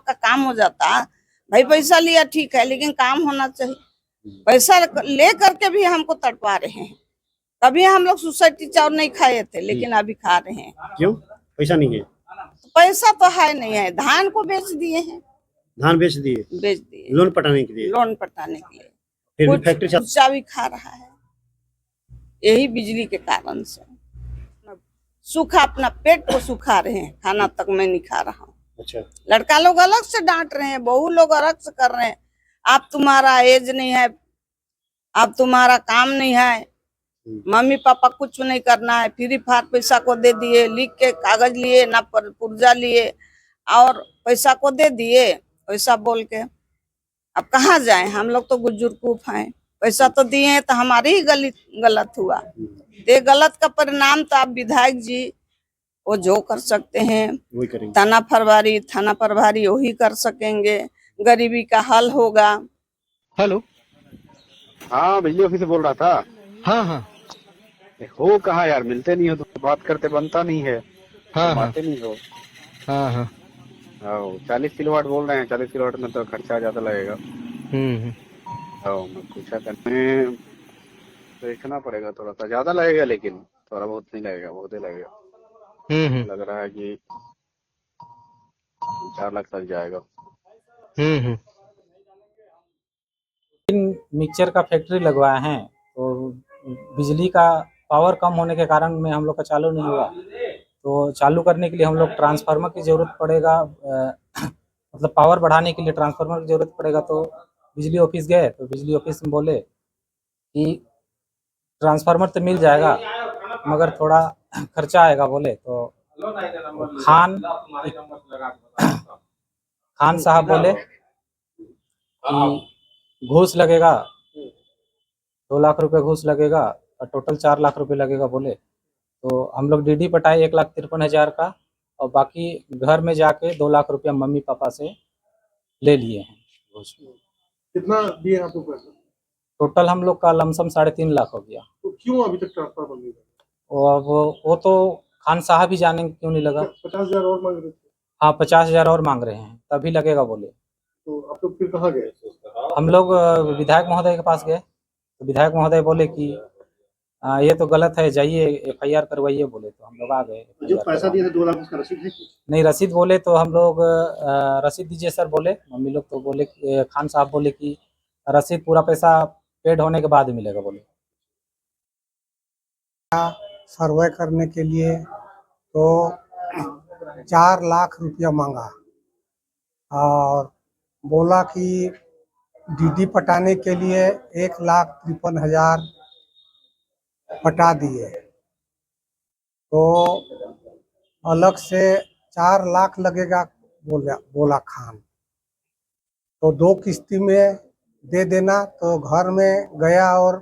का काम हो जाता। भाई पैसा लिया ठीक है, लेकिन काम होना चाहिए। पैसा ले करके भी हमको तड़पा रहे हैं। कभी हम लोग सोसाइटी चावल नहीं खाए थे, लेकिन अभी खा रहे हैं। क्यों? पैसा नहीं है? पैसा तो है नहीं है, धान को बेच दिए हैं। धान बेच दिए? बेच दिए लोन पटाने के लिए? लोन पटाने के लिए। फिर भी कुछ फैक्ट्री कुचा भी खा रहा है, यही बिजली के कारण से। सूखा अपना पेट को सुखा रहे हैं, खाना तक मैं नहीं खा रहा हूँ। अच्छा। लड़का लोग अलग से डांट रहे हैं, बहू लोग अलग से कर रहे हैं। आप तुम्हारा एज नहीं है, आप तुम्हारा काम नहीं है, मम्मी पापा कुछ नहीं करना है, फ्री फार पैसा को दे दिए, लिख के कागज लिए ना पुर्जा लिए और पैसा को दे दिए, पैसा बोल के। अब कहाँ जाए, हम लोग तो बुजुर्ग हैं। पैसा तो दिए हैं तो हमारी ही गलत हुआ। ये गलत का परिणाम तो आप विधायक जी वो जो कर सकते हैं, वही करेंगे। थाना प्रभारी वही कर सकेंगे, गरीबी का हल होगा। हेलो, हाँ बिजली ऑफिस से बोल रहा था। हाँ हाँ हो कहाँ यार, मिलते नहीं हो तो बात करते बनता नहीं है। हाँ हाँ आते नहीं हो। हाँ हाँ 40 किलोवाट बोल रहे हैं, 40 किलोवाट में तो खर्चा ज्यादा लगेगा। मैं पूछा करने देखना पड़ेगा, थोड़ा सा ज्यादा लगेगा, लेकिन थोड़ा बहुत नहीं लगेगा, बहुत ही लगेगा। लग रहा है कि 4 लाख तक जाएगा। मिक्सचर का फैक्ट्री लगवाए हैं, तो बिजली का पावर कम होने के कारण में हम लोग का चालू नहीं हुआ। तो चालू करने के लिए हम लोग ट्रांसफार्मर की ज़रूरत पड़ेगा, मतलब पावर बढ़ाने के लिए ट्रांसफार्मर की ज़रूरत पड़ेगा। तो बिजली ऑफिस गए तो बिजली ऑफिस में बोले कि ट्रांसफार्मर तो मिल जाएगा मगर थोड़ा खर्चा आएगा बोले। तो खान साहब बोले कि घूस लगेगा, 2 लाख रुपए घूस लगेगा और टोटल 4 लाख रुपए लगेगा बोले। तो हम लोग डीडी पटाए 1,53,000 का, और बाकी घर में जाके 2 लाख रुपया मम्मी पापा से ले लिए हैं घूस। कितना दिए आपको पैसा? टोटल हम लोग का लमसम 3.5 लाख हो गया। तो क्यों अभी तक ट्रांसफर बंद नहीं हुआ? और वो तो खान साहब ही जाने क्यों नहीं लगा। 50,000 और मांग रहे थे। हाँ 50,000 और मांग रहे हैं, तभी लगेगा बोले। तो आप लोग फिर कहाँ गए? हम लोग विधायक महोदय के पास गए, तो विधायक महोदय बोले कि ये तो गलत है, जाइए FIR करवाइए बोले। तो हम लोग आ गए। जो पैसा दिए थे 2 लाख, उसका रसीद है? नहीं रसीद बोले तो हम लोग रसीद दीजिए सर बोले। मम्मी लोग तो बोले, खान साहब बोले कि रसीद पूरा पैसा पेड होने के बाद मिलेगा बोले। सर्वे करने के लिए तो 4 लाख रुपया मांगा और बोला कि डीडी पटाने के लिए 1,53,000 पटा दिए। तो अलग से 4 लाख लगेगा बोला खान। तो 2 किस्ती में दे देना। तो घर में गया और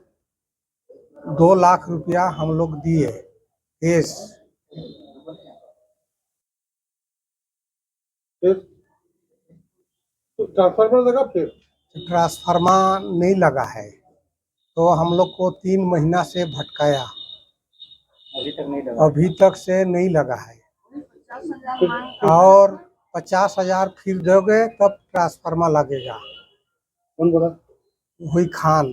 2 लाख रुपया हम लोग दिए केस। तो ट्रांसफार्मर लगा फिर? ट्रांसफार्मर नहीं लगा है, तो हम लोग को 3 महीना से भटकाया, अभी तक से नहीं लगा है। और 50,000 फिर दोगे तब ट्रांसफार्मर लगेगा। कौन बोला? वही खान।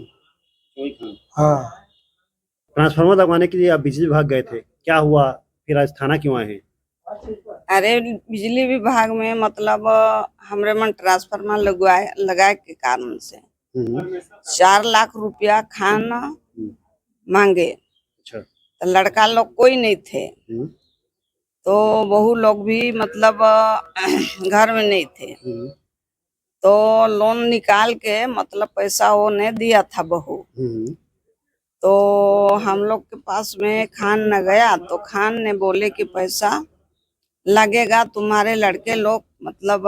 हाँ। ट्रांसफार्मर लगवाने के लिए आप बिजली विभाग गए थे, क्या हुआ? फिर आज थाना क्यों आए हैं? अरे बिजली विभाग में मतलब हमरे मन ट्रांसफार्मर लगाए के कारण से 4 लाख रुपया खान मांगे। अच्छा। तो लड़का लोग कोई नहीं थे, तो बहू लोग भी मतलब घर में नहीं थे। तो लोन निकाल के मतलब पैसा वो ने दिया था बहू। तो हम लोग के पास में खान न गया, तो खान ने बोले कि पैसा लगेगा, तुम्हारे लड़के लोग मतलब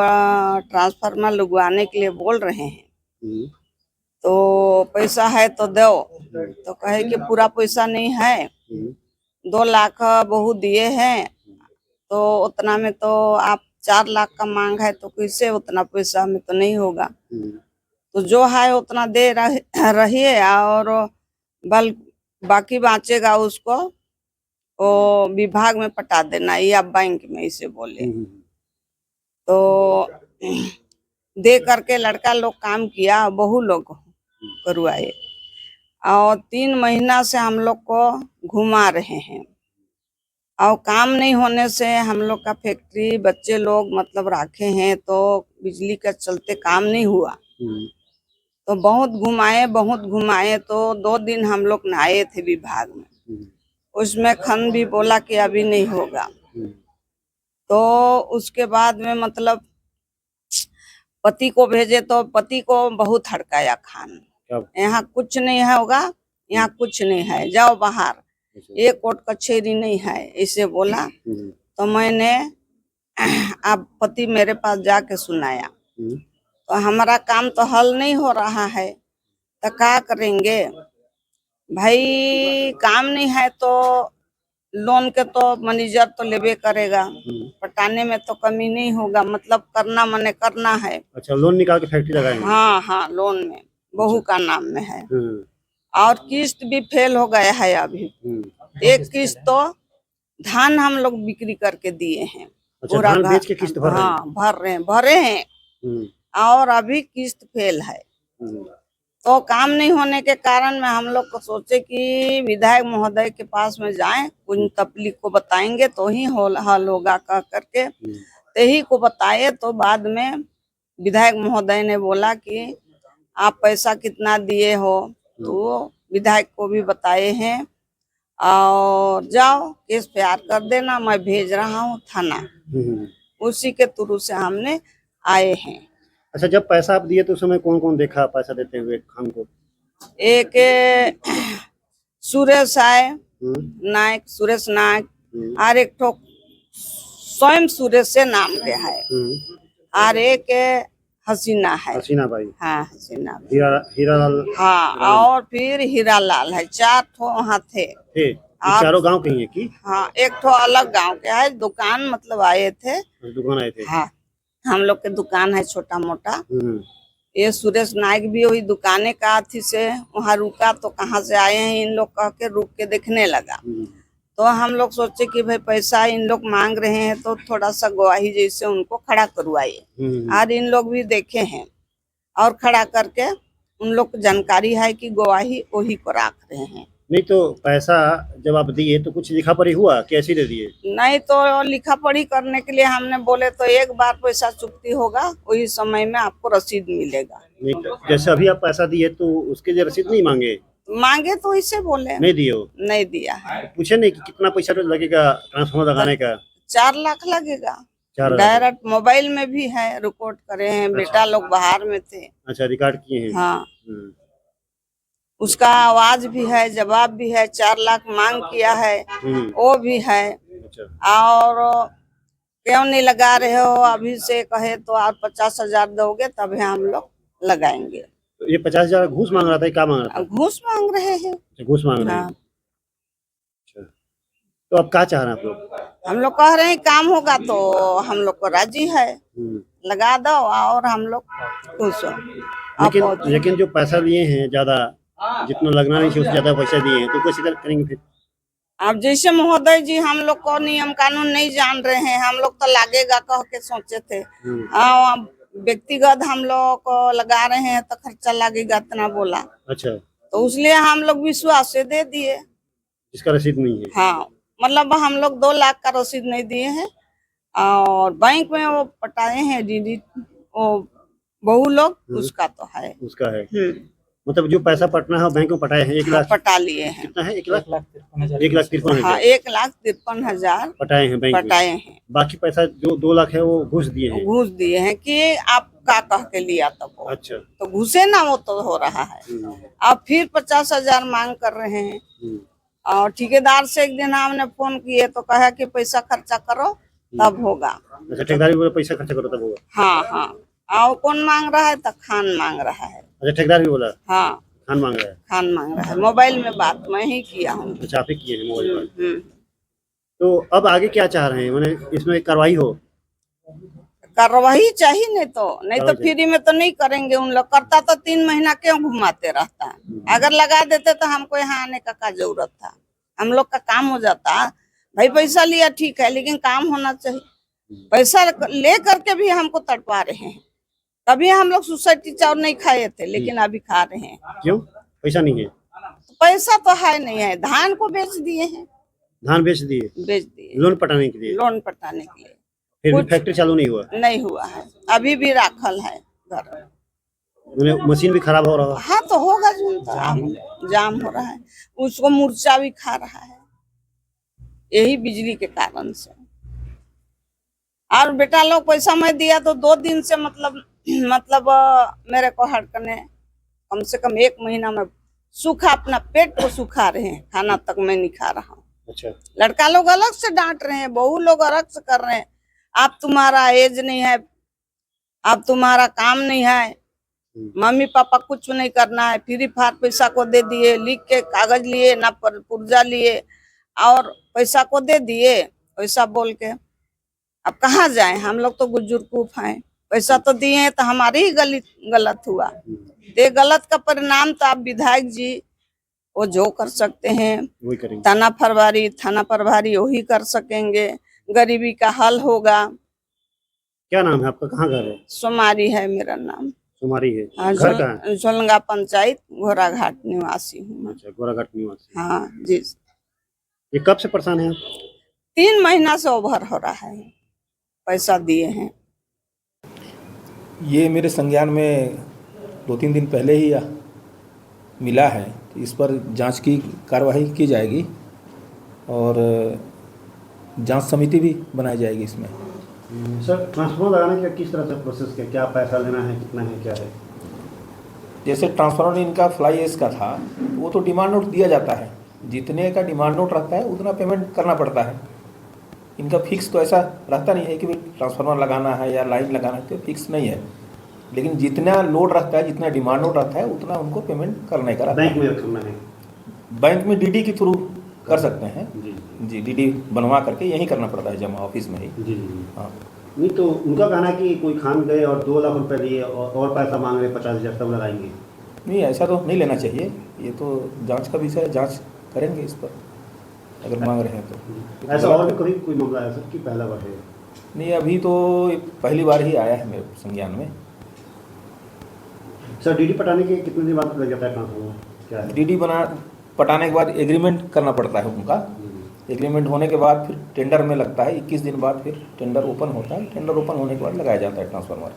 ट्रांसफार्मर लगवाने के लिए बोल रहे हैं, तो पैसा है तो दो। तो कहे कि पूरा पैसा नहीं है, 2 लाख बहू दिए हैं, तो उतना में तो आप 4 लाख का मांग है, तो कैसे उतना पैसा में तो नहीं होगा। तो जो है उतना दे रहिए और बाकी बाँचेगा उसको वो विभाग में पटा देना या बैंक में, इसे बोले। तो दे करके लड़का लोग काम किया, बहू लोग करवाए, और 3 महीना से हम लोग को घुमा रहे हैं। और काम नहीं होने से हम लोग का फैक्ट्री बच्चे लोग मतलब रखे हैं, तो बिजली का चलते काम नहीं हुआ। तो बहुत घुमाए तो 2 दिन हम लोग नहाए थे विभाग में। उसमें खन भी बोला कि अभी नहीं होगा। तो उसके बाद में मतलब पति को भेजे तो पति को बहुत हड़काया खान, यहाँ कुछ नहीं है होगा, यहाँ कुछ नहीं है, जाओ बाहर, एक कोर्ट कचहरी नहीं है, ऐसे बोला। तो मैंने अब पति मेरे पास जाके सुनाया, तो हमारा काम तो हल नहीं हो रहा है, तो क्या करेंगे भाई, काम नहीं है तो लोन के तो मैनेजर तो लेबे करेगा, पटाने में तो कमी नहीं होगा, मतलब करना मने करना है। अच्छा, लोन निकाल के फैक्ट्री लगाएंगे? हाँ हाँ, लोन में बहू का नाम में है, और किस्त भी फेल हो गया है अभी। एक किस्त तो धान हम लोग बिक्री करके दिए हैं। अच्छा, धान बेच के किस्त भर रहे हैं? हाँ, भरे हैं, और अभी किस्त फेल है। तो काम नहीं होने के कारण में हम लोग को सोचे कि विधायक महोदय के पास में जाएं, उन तकलीफ को बताएंगे तो ही हल होगा कह करके ही को बताए। तो बाद में विधायक महोदय ने बोला कि आप पैसा कितना दिए हो, तो विधायक को भी बताए हैं, और जाओ केस प्यार कर देना, मैं भेज रहा हूँ थाना। उसी के थ्रू से हमने आए हैं। अच्छा, जब पैसा आप दिए तो उस समय कौन कौन देखा पैसा देते हुए खान को? एक सुरेश आए नायक, सुरेश नायक, और एक ठो स्वयं सुरेश से नाम के है, और एक हसीना है, हसीना बाई। हाँ, हसीना, हीरालाल। हाँ, और फिर हीरालाल है। 4 ठो वहाँ थे। चारों गांव के ही है की? हाँ, एक ठो अलग गांव के है, दुकान मतलब आए थे, दुकान आए थे। हाँ, हम लोग के दुकान है छोटा मोटा। ये सुरेश नायक भी वही दुकाने का अथी से वहाँ रुका, तो कहाँ से आए हैं इन लोग कह के रुक के देखने लगा। तो हम लोग सोचे कि भाई पैसा इन लोग मांग रहे हैं, तो थोड़ा सा गवाही जैसे उनको खड़ा करवाए, और इन लोग भी देखे हैं, और खड़ा करके उन लोग को जानकारी है कि गवाही वही को रख रहे हैं। नहीं तो पैसा जब आप दिए तो कुछ लिखा पढ़ी हुआ, कैसे दे दिए? नहीं तो लिखा पढ़ी करने के लिए हमने बोले तो एक बार पैसा चुकती होगा, वही समय में आपको रसीद मिलेगा। नहीं तो जैसे अभी आप पैसा दिए तो उसके लिए रसीद नहीं मांगे तो इसे बोले, नहीं दिए हो? नहीं दिया है। पूछे नहीं कि कितना पैसा लगेगा ट्रांसफार्मर लगाने का? 4 लाख लगेगा। डायरेक्ट मोबाइल में भी है, रिकॉर्ड करे हैं। बेटा लोग बाहर में थे। अच्छा, रिकॉर्ड किए हैं? हाँ, उसका आवाज भी है, जवाब भी है। 4 लाख मांग किया है, वो भी है। और क्यों नहीं लगा रहे हो अभी से कहे तो आप 50,000 दोगे तभी हम लोग लगाएंगे। तो ये 50,000 घूस मांग रहा था, क्या मांग रहा था? घूस मांग रहे हैं। घूस मांग रहे हैं। अच्छा, तो अब क्या चाह रहे हैं आप लोग? हम लोग कह रहे हैं काम होगा तो हम लोग को राजी है, लगा दो और हम लोग खुश हो। लेकिन जो पैसा लिए हैं ज्यादा, जितना लगना नहीं चाहिए उससे ज्यादा पैसा दिए हैं, तो कैसे करेंगे फिर? अब जैसे महोदय जी हम लोग को नियम कानून नहीं जान रहे हैं, हम लोग तो लागेगा कह के सोचे थे। व्यक्तिगत हम लोग को लगा रहे हैं तो खर्चा लगेगा इतना बोला। अच्छा, तो इसलिए हम लोग विश्वास से दे दिए। इसका रसीद नहीं है? हाँ, मतलब हम लोग 2 लाख का रसीद नहीं दिए हैं, और बैंक में वो पटाए हैं डीडी, वो बहू लोग, उसका तो है। उसका है, मतलब जो पैसा पटना है बैंक में पटाए हैं। 1 लाख पटा लिए हैं। कितना है? 1,53,000। 1,53,000। हाँ, 1,53,000 पटाए हैं बैंक पटाए हैं। बाकी पैसा जो 2 लाख है वो घूस दिए हैं? घूस दिए हैं कि आप का कह के लिया तब वो। अच्छा, तो घुसे ना, वो तो हो रहा है। अब फिर 50,000 मांग कर रहे हैं। और ठेकेदार से एक दिन हमने फोन किए तो कहा कि पैसा खर्चा करो तब होगा। अच्छा, ठेकेदार भी बोला पैसा खर्चा करो तब होगा? हाँ हाँ, और कौन मांग रहा है? तो खान मांग रहा है। अच्छा, ठेकेदार भी बोला? हाँ, खान मांग रहा है। खान मांग रहा है। मोबाइल में बात मैं ही किया हूँ। अच्छा, आप ही किए हैं मोबाइल पर। तो अब आगे क्या चाह रहे हैं, माने इसमें कार्रवाई हो? कार्रवाई चाहिए, नहीं तो फ्री में तो नहीं करेंगे। उन लोग करता तो 3 महीना क्यों घुमाते रहता है? अगर लगा देते तो हमको यहाँ आने का क्या जरूरत था? हम लोग का काम हो जाता। भाई पैसा लिया ठीक है, लेकिन काम होना चाहिए। पैसा ले करके भी हमको तड़पा रहे हैं। कभी हम लोग सोसाइटी चावल नहीं खाए थे, लेकिन अभी खा रहे हैं। क्यों? पैसा नहीं है? पैसा तो है नहीं है, धान को बेच दिए हैं, धान बेच दिए, बेच दिए लोन पटाने के लिए। लोन पटाने के लिए। फिर भी कुछ- फैक्ट्री चालू नहीं हुआ, नहीं हुआ है, अभी भी राखल है घर। मशीन भी खराब हो रहा है। हाँ तो होगा, जाम हो रहा है, उसको मूर्छा भी खा रहा है, यही बिजली के कारण से। और बेटा लोग पैसा मैं दिया तो 2 दिन से मतलब मेरे को हड़कने कम से कम 1 महीना में सूखा, अपना पेट को सुखा रहे हैं, खाना तक मैं नहीं खा रहा हूँ। अच्छा, लड़का लोग अलग से डांट रहे हैं, बहू लोग अलग से कर रहे हैं, आप तुम्हारा एज नहीं है, आप तुम्हारा काम नहीं है, मम्मी पापा कुछ नहीं करना है, फ्री फार पैसा को दे दिए, लिख के कागज लिए ना, पुर्जा लिए और पैसा को दे दिए, पैसा बोल के अब कहाँ जाए। हम लोग तो बुजुर्ग हैं, पैसा तो दिए हैं तो हमारी ही गलत हुआ। ये गलत का परिणाम तो आप विधायक जी वो जो कर सकते हैं, वही करेंगे। थाना प्रभारी वही कर सकेंगे, गरीबी का हल होगा। क्या नाम है आपका? कहाँ घर है? सोमारी है मेरा नाम। तुम्हारी है? हाँ, घर कहाँ है? झोलंगा पंचायत घोड़ाघाट निवासी हूँ मैं। अच्छा, गोराघाट निवासी। हाँ जी। ये कब से परेशान है आप? 3 महीना से ओवर हो रहा है, पैसा दिए हैं। ये मेरे संज्ञान में 2-3 दिन पहले ही मिला है, तो इस पर जांच की कार्रवाई की जाएगी और जांच समिति भी बनाई जाएगी इसमें। सर, ट्रांसफार्मर लगाने का किस तरह से प्रोसेस है? क्या पैसा लेना है, कितना है, क्या है? जैसे ट्रांसफार्मर इनका फ्लाई एस का था, वो तो डिमांड नोट दिया जाता है, जितने का डिमांड नोट रहता है उतना पेमेंट करना पड़ता है। इनका फिक्स तो ऐसा रहता नहीं है कि भाई ट्रांसफार्मर लगाना है या लाइन लगाना है, तो फिक्स नहीं है, लेकिन जितना लोड रहता है, जितना डिमांड नोट रहता है, उतना उनको पेमेंट करने का रहता है। बैंक में रखना है? बैंक में डीडी के थ्रू कर सकते हैं जी जी, डीडी बनवा करके यहीं करना पड़ता है, जमा ऑफिस में ही। जी जी। हाँ, नहीं तो उनका कहना है कि कोई खान गए और 2 लाख रुपए दिए और पैसा मांग रहे 50,000 तब लगाएंगे। नहीं ऐसा तो नहीं लेना चाहिए, ये तो जांच का विषय है, जांच करेंगे इस पर अगर मांग रहे हैं तो। ऐसा और भी कभी कोई मामला है सर कि पहला बार है? नहीं, अभी तो पहली बार ही आया है मेरे संज्ञान में। सर, डीडी पटाने के कितने दिन बाद लग जाता है ट्रांसफार्मर, क्या है? डीडी पटाने के बाद एग्रीमेंट करना पड़ता है उनका। एग्रीमेंट होने के बाद फिर टेंडर में लगता है, 21 दिन बाद फिर टेंडर ओपन होता है, टेंडर ओपन होने के बाद लगाया जाता है ट्रांसफार्मर।